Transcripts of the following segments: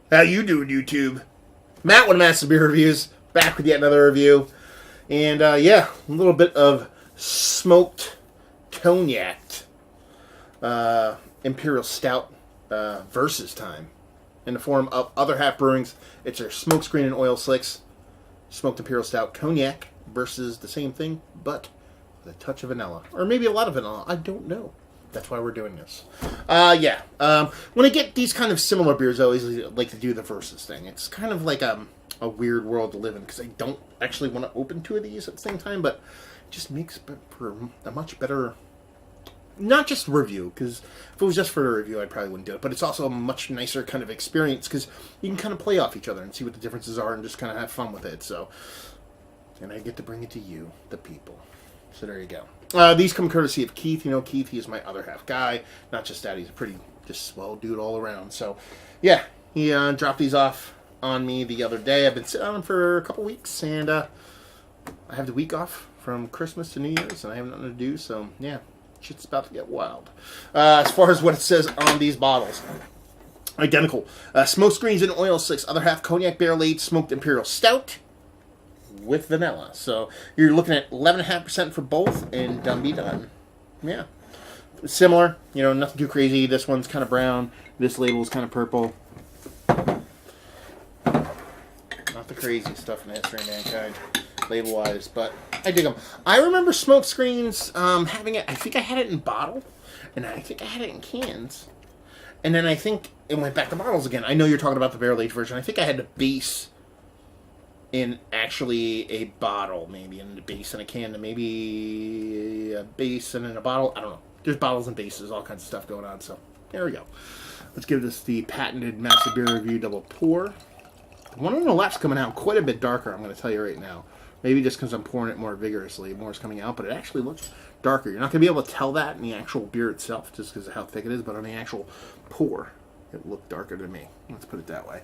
How you doing, YouTube? Matt with Massive Beer Reviews, back with yet another review. And, yeah, a little bit of smoked cognac Imperial Stout versus time. In the form of Other Half Brewings, it's their Smokescreen and Oil Slicks Smoked Imperial Stout Cognac versus the same thing, but with a touch of vanilla. Or maybe a lot of vanilla, I don't know. That's why we're doing this. When I get these kind of similar beers, I always like to do the versus thing. It's kind of like a weird world to live in because I don't actually want to open two of these at the same time, but it just makes for a much better, not just review, because if it was just for a review, I probably wouldn't do it, but it's also a much nicer kind of experience because you can kind of play off each other and see what the differences are and just kind of have fun with it. So, and I get to bring it to you, the people. So there you go. These come courtesy of Keith. You know Keith, he's my other half guy. Not just that, he's a pretty just swell dude all around. So, yeah, he dropped these off on me the other day. I've been sitting on them for a couple weeks, and I have the week off from Christmas to New Year's, and I have nothing to do, so, yeah, shit's about to get wild. As far as what it says on these bottles, identical. Smokescreens and Oil Slicks, Other Half Cognac Barrel-Aged Smoked Imperial Stout with vanilla. So you're looking at 11.5% for both, and done be done. Yeah. Similar, you know, nothing too crazy. This one's kind of brown. This label's kind of purple. Not the crazy stuff in the history of mankind, label-wise, but I dig them. I remember Smokescreens having it, I think I had it in bottle, and I think I had it in cans. And then I think it went back to bottles again. I know you're talking about the barrel-aged version. I think I had the base in actually a bottle, maybe in a base and a can, and maybe a base and in a bottle. I don't know. There's bottles and bases, all kinds of stuff going on. So there we go. Let's give this the patented Massive Beer Review double pour. The one on the left's coming out quite a bit darker, I'm going to tell you right now. Maybe just because I'm pouring it more vigorously, more is coming out, but it actually looks darker. You're not going to be able to tell that in the actual beer itself, just because of how thick it is, but on the actual pour, it looked darker to me. Let's put it that way.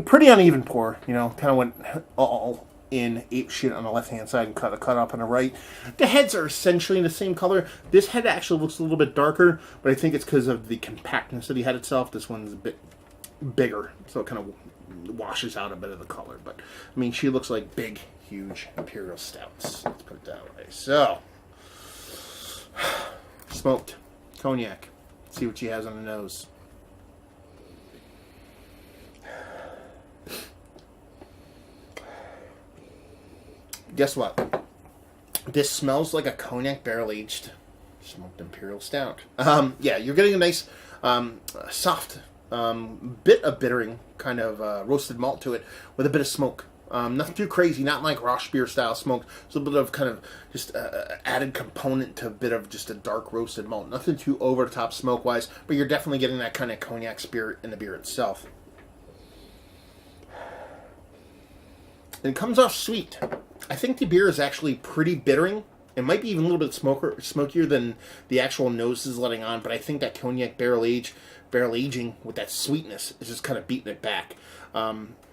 Pretty uneven pour, you know, kind of went all in ape shit on the left-hand side and cut up on the right. The heads are essentially the same color. This head actually looks a little bit darker, but I think it's because of the compactness of the head itself. This one's a bit bigger, so it kind of washes out a bit of the color. But, I mean, she looks like big, huge Imperial Stouts. Let's put it that way. So, smoked cognac. Let's see what she has on the nose. Guess what? This smells like a cognac barrel-aged smoked Imperial Stout. Yeah, you're getting a nice, soft, bit of bittering, kind of roasted malt to it, with a bit of smoke. Nothing too crazy, not like Rosh beer style smoke. It's a bit of kind of just added component to a bit of just a dark roasted malt. Nothing too over the top smoke wise, but you're definitely getting that kind of cognac spirit in the beer itself. And it comes off sweet. I think the beer is actually pretty bittering. It might be even a little bit smokier than the actual nose is letting on, but I think that cognac barrel aging with that sweetness is just kind of beating it back.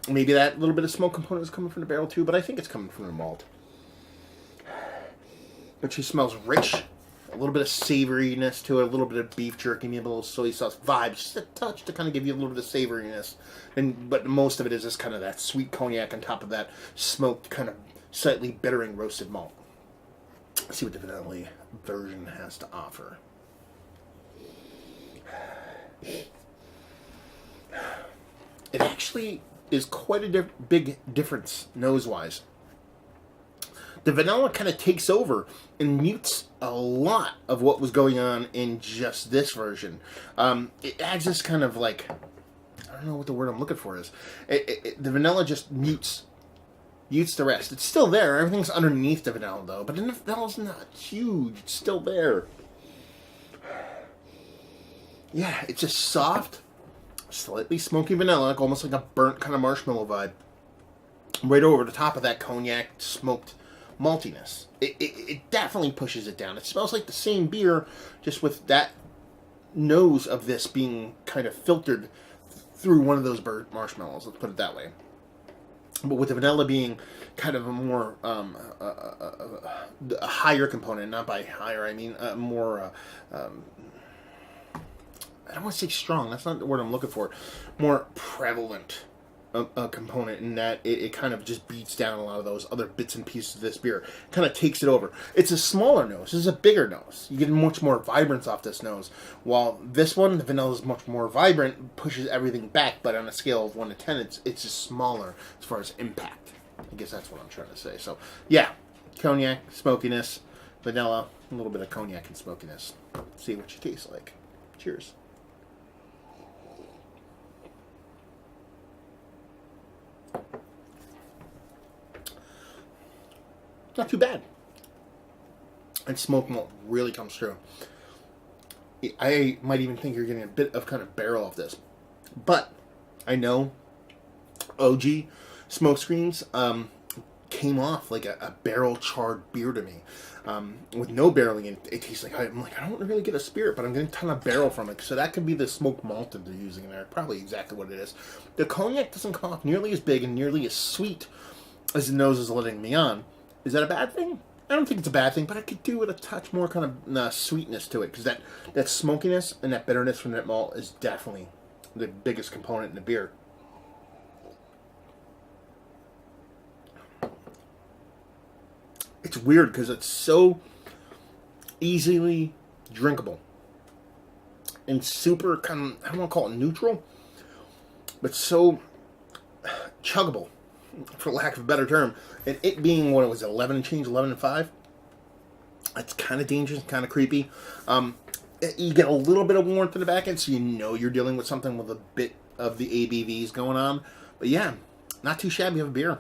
Maybe that little bit of smoke component is coming from the barrel too, but I think it's coming from the malt. But she smells rich, a little bit of savoriness to it, a little bit of beef jerky, maybe a little soy sauce vibes, just a touch to kind of give you a little bit of savoriness. But most of it is just kind of that sweet cognac on top of that smoked, kind of slightly bittering roasted malt. Let's see what the vanilla version has to offer. It actually is quite a big difference nose-wise. The vanilla kind of takes over and mutes a lot of what was going on in just this version. It adds this kind of like, I don't know what the word I'm looking for is. The vanilla just mutes the rest. It's still there. Everything's underneath the vanilla though, but the vanilla's not huge. It's still there. Yeah, it's just soft, slightly smoky vanilla, like almost like a burnt kind of marshmallow vibe. Right over the top of that cognac smoked maltiness. It definitely pushes it down. It smells like the same beer, just with that nose of this being kind of filtered through one of those burnt marshmallows. Let's put it that way. But with the vanilla being kind of a more a higher component, not by higher I mean more. I don't want to say strong. That's not the word I'm looking for. More prevalent a component in that it kind of just beats down a lot of those other bits and pieces of this beer. Kind of takes it over. It's a smaller nose. This is a bigger nose. You get much more vibrance off this nose. While this one, the vanilla is much more vibrant, pushes everything back, but on a scale of 1 to 10, it's just smaller as far as impact. I guess that's what I'm trying to say. So, yeah, cognac, smokiness, vanilla, a little bit of cognac and smokiness. See what you taste like. Cheers. Not too bad. And smoke malt really comes through. I might even think you're getting a bit of kind of barrel of this. But I know OG smoke screens came off like a barrel charred beer to me. With no barreling, it tastes like, I'm like, I don't really get a spirit, but I'm getting a ton of barrel from it. So that could be the smoked malt that they're using in there. Probably exactly what it is. The cognac doesn't come off nearly as big and nearly as sweet as the nose is letting me on. Is that a bad thing? I don't think it's a bad thing, but I could do with a touch more kind of sweetness to it, because that smokiness and that bitterness from that malt is definitely the biggest component in the beer. It's weird because it's so easily drinkable and super kind of, I don't want to call it neutral, but so chuggable, for lack of a better term. And it being what it was, 11 and change, 11 and 5. It's kind of dangerous, kind of creepy. You get a little bit of warmth in the back end, so you know you're dealing with something with a bit of the ABVs going on. But yeah, not too shabby of a beer.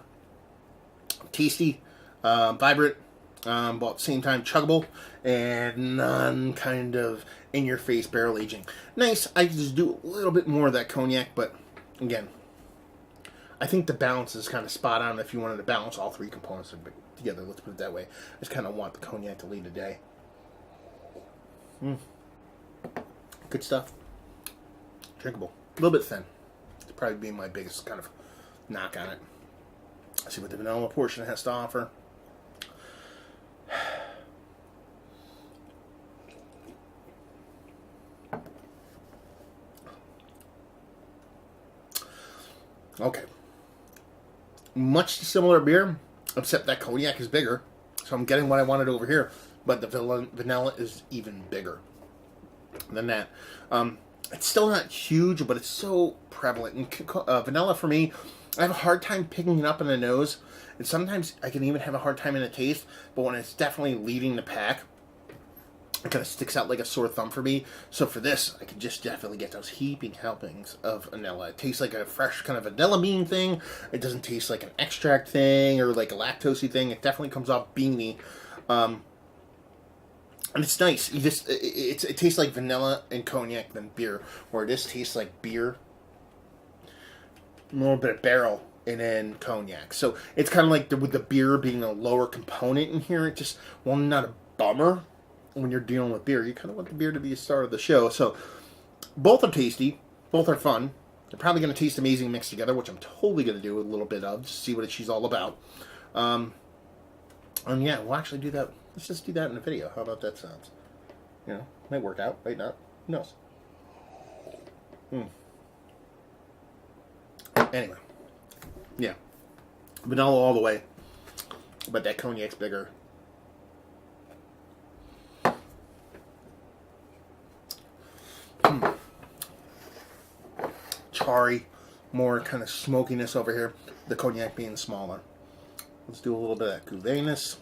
Tasty, vibrant, but at the same time chuggable, and none kind of in-your-face barrel aging. Nice. I just do a little bit more of that cognac, but again, I think the balance is kind of spot on if you wanted to balance all three components together. Let's put it that way. I just kind of want the cognac to lead the day. Good stuff. Drinkable. A little bit thin. It's probably be my biggest kind of knock on it. Let's see what the vanilla portion has to offer. Okay. Much similar beer, except that cognac is bigger. So I'm getting what I wanted over here. But the vanilla is even bigger than that. It's still not huge, but it's so prevalent. And vanilla, for me, I have a hard time picking it up in the nose. And sometimes I can even have a hard time in the taste. But when it's definitely leading the pack, it kind of sticks out like a sore thumb for me. So for this, I can just definitely get those heaping helpings of vanilla. It tastes like a fresh kind of vanilla bean thing. It doesn't taste like an extract thing or like a lactosey thing. It definitely comes off beany. And it's nice. You just it tastes like vanilla and cognac than beer. Where this tastes like beer, a little bit of barrel, and then cognac. So it's kind of like with the beer being a lower component in here. It just, well, not a bummer. When you're dealing with beer, you kind of want the beer to be the star of the show. So both are tasty, both are fun. They're probably going to taste amazing mixed together, which I'm totally going to do a little bit of to see what she's all about. And yeah, we'll actually do that. Let's just do that in a video. How about that sounds? You know, might work out, might not. Who knows? Anyway, yeah, vanilla all the way, but that cognac's bigger. Charry, more kind of smokiness over here. The cognac being smaller. Let's do a little bit of that Cuvée-ness.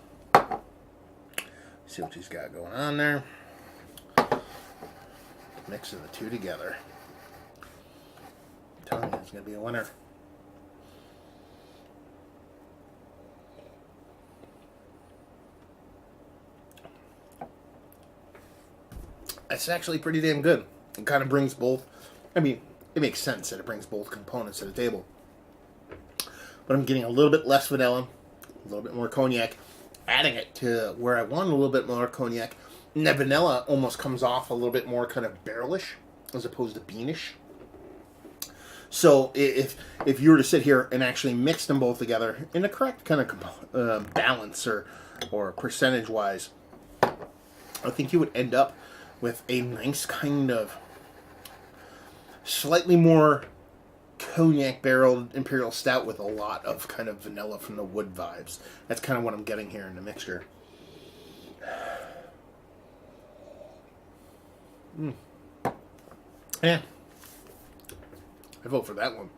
See what she's got going on there. Mixing the two together. I'm telling you, it's going to be a winner. It's actually pretty damn good. It kind of brings both. I mean, it makes sense that it brings both components to the table. But I'm getting a little bit less vanilla, a little bit more cognac, adding it to where I want a little bit more cognac. And that vanilla almost comes off a little bit more kind of barrelish as opposed to beanish. So if you were to sit here and actually mix them both together in the correct kind of balance or percentage-wise, I think you would end up with a nice kind of slightly more cognac barreled imperial stout with a lot of kind of vanilla from the wood vibes. That's kind of what I'm getting here in the mixture. Yeah, I vote for that one.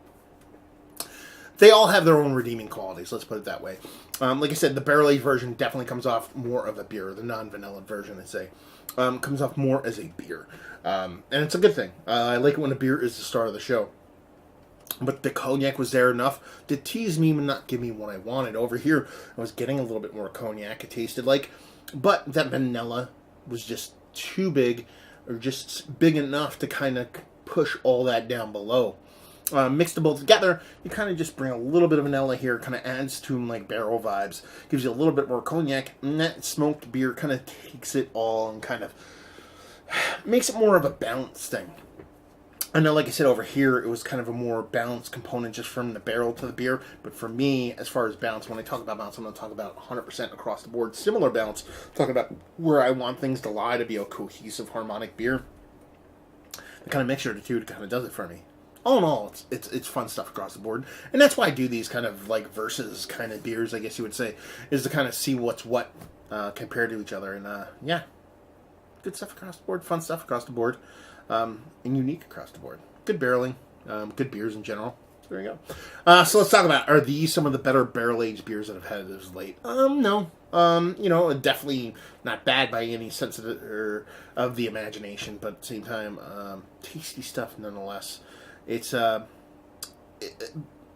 They all have their own redeeming qualities, let's put it that way. Like I said, the barrel-aged version definitely comes off more of a beer. The non-vanilla version, I'd say, comes off more as a beer. And it's a good thing. I like it when a beer is the star of the show. But the cognac was there enough to tease me and not give me what I wanted. Over here, I was getting a little bit more cognac, it tasted like. But that vanilla was just too big, or just big enough to kind of push all that down below. Mix them both together, you kind of just bring a little bit of vanilla here, kind of adds to them like barrel vibes, gives you a little bit more cognac, and that smoked beer kind of takes it all and kind of makes it more of a balanced thing. I know, like I said, over here, it was kind of a more balanced component just from the barrel to the beer. But for me, as far as balance, when I talk about balance, I'm going to talk about 100% across the board. Similar balance, talking about where I want things to lie to be a cohesive, harmonic beer. The kind of mixture of the two kind of does it for me. All in all, it's fun stuff across the board. And that's why I do these kind of like versus kind of beers, I guess you would say, is to kind of see what's what compared to each other. And yeah, good stuff across the board, fun stuff across the board. And unique across the board. Good barreling, good beers in general. So there you go. So let's talk about, are these some of the better barrel-aged beers that I've had as of late? No. Definitely not bad by any sense of the imagination, but at the same time, tasty stuff nonetheless. It's, Other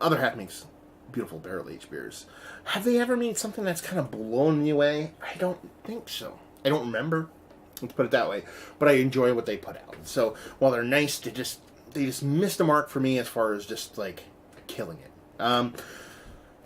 Half makes beautiful barrel-aged beers. Have they ever made something that's kind of blown me away? I don't think so. I don't remember. Let's put it that way. But I enjoy what they put out. So while they're nice, they just missed the mark for me as far as just like killing it.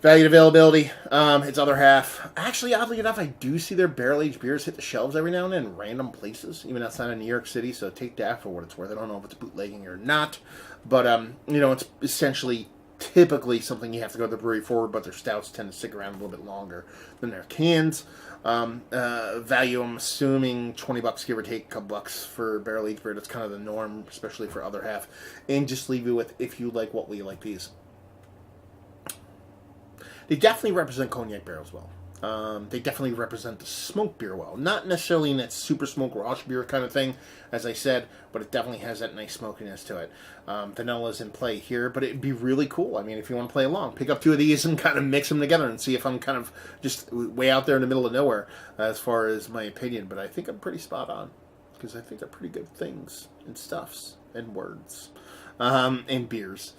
Value and availability. It's Other Half. Actually, oddly enough, I do see their barrel-aged beers hit the shelves every now and then in random places, even outside of New York City. So take that for what it's worth. I don't know if it's bootlegging or not, but it's essentially typically something you have to go to the brewery for. But their stouts tend to stick around a little bit longer than their cans. Value, I'm assuming $20, give or take a couple bucks for barrel-aged beer. That's kind of the norm, especially for Other Half. And just leave you with, if you like what we like these. They definitely represent cognac barrels well. They definitely represent the smoked beer well. Not necessarily in that super smoke Rosh beer kind of thing, as I said, but it definitely has that nice smokiness to it. Vanilla's in play here, but it'd be really cool. I mean, if you want to play along, pick up two of these and kind of mix them together and see if I'm kind of just way out there in the middle of nowhere as far as my opinion. But I think I'm pretty spot on, because I think they're pretty good things and stuffs and words and beers,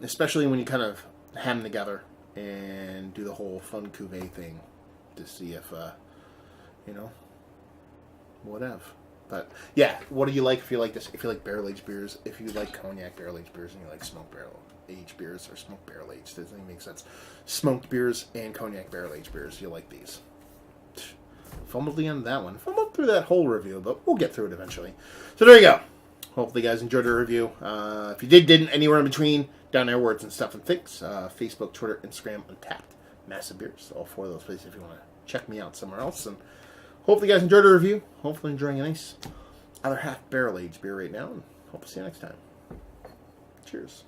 especially when you kind of ham them together and do the whole fun cuvee thing to see if, whatever. But, yeah, what do you like if you like this? If you like barrel-aged beers, if you like cognac barrel-aged beers, and you like smoked barrel-aged beers, or smoked barrel-aged, doesn't even make sense. Smoked beers and cognac barrel-aged beers, you like these. Fumbled the end of that one. Fumbled through that whole review, but we'll get through it eventually. So there you go. Hopefully you guys enjoyed the review. If you didn't, anywhere in between, down there, Words and Stuff and Things. Facebook, Twitter, Instagram, Untapped, Massive Beers. All four of those places if you want to check me out somewhere else. And hopefully you guys enjoyed the review. Hopefully enjoying a nice Other Half barrel-aged beer right now. And hope to see you next time. Cheers.